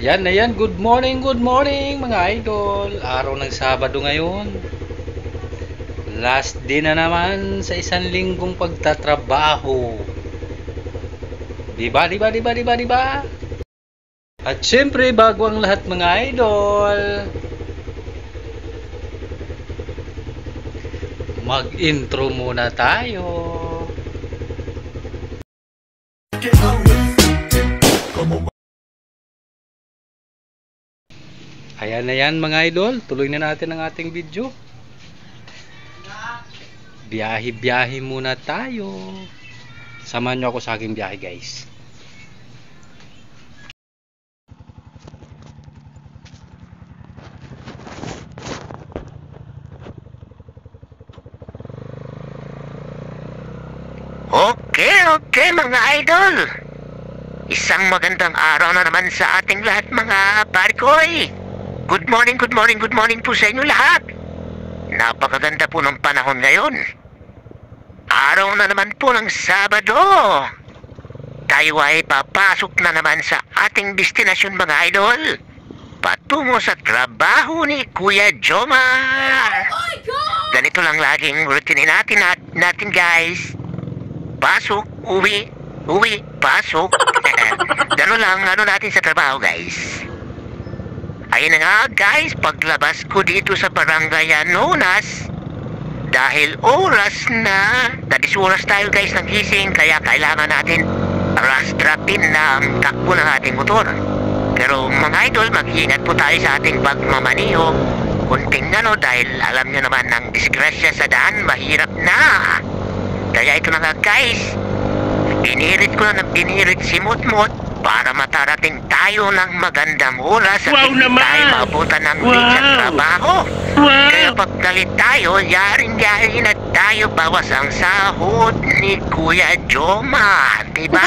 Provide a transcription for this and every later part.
Ayan na yan, good morning mga idol. Araw ng Sabado ngayon. Last day na naman sa isang linggong pagtatrabaho. Diba? At syempre, bago ang lahat mga idol, mag-intro muna tayo. Ayan na yan mga idol, tuloy na natin ang ating video. Biyahe muna tayo. Samahan nyo ako sa aking biyahe guys. Okay mga idol. Isang magandang araw na naman sa ating lahat mga parikoy. Good morning po sa inyo lahat. Napakaganda po ng panahon ngayon. Araw na naman po ng Sabado. Tayo ay papasok na naman sa ating destinasyon mga idol. Patungo sa trabaho ni Kuya Jomar. Oh my God! Ganito lang laging routine natin guys. Pasok, uwi, pasok. Gano'n lang natin sa trabaho guys. Ayun na nga guys, paglabas ko dito sa barangay Anonas, dahil oras na oras tayo guys ng gising, kaya kailangan natin rastrapin na ang takbo ng ating motor. Pero mga idol, mag-iingat po tayo sa ating pagmamaniho. Kunting dahil alam nyo naman ng disgrasya sa daan, mahirap na. Kaya ito na nga guys, binirit si Mutmut para matarating tayo ng magandang oras at hindi tayo maabutan ng late sa trabaho. Kaya pag galit tayo, yaring-yari na tayo, bawas ang sahod ni Kuya Jomar, diba?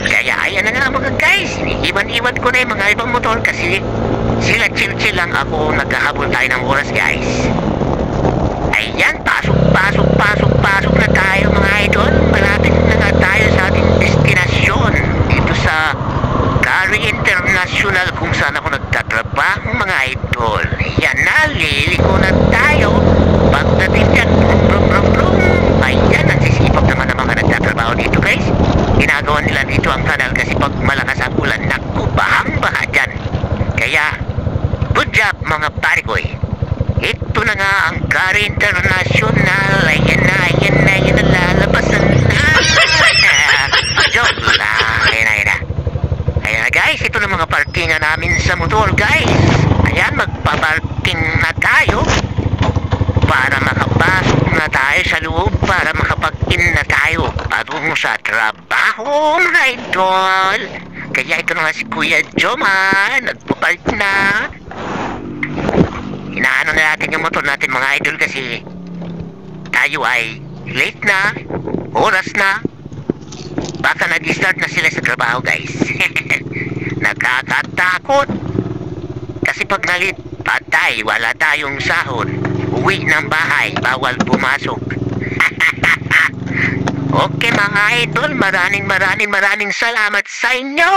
Kaya ayan na nga mga guys, iniiwan ko na yung mga ibang motor kasi sila chill lang, ako naghahabol tayo ng oras guys. Ayan, pasok na tayo mga idol. Malapit na nga tayo sa ating destinasyon dito sa Gary International kung saan ako nagtatrabaho mga idol. Yan na, liliko na tayo. Pagdating dyan, brum. Ayan, nagsisipag naman ang mga nagtatrabaho dito guys. Ginagawa nila dito ang kanal kasi pag malakas ang ulan, naku, bahang-baha dyan. Kaya, good job mga parikoy. Ito na nga ang Gary International. Ayan na, lalabasan na. Joke lang. Ayan na guys, ito na mga parkingan namin sa motor guys. Ayan, magpaparking na tayo para makapasok na tayo sa loob, para makapag-in na tayo patungo sa trabaho mga idol. Kaya ito na nga si Kuya Jomar, nagpapark na. Inaano na natin yung motor natin mga idol kasi tayo ay late na, oras na, baka nag-start na sila sa trabaho guys. Nakakatakot kasi pag nalit patay, wala tayong sahod, uwi ng bahay, bawal pumasok. Okay mga idol, maraming salamat sa inyo.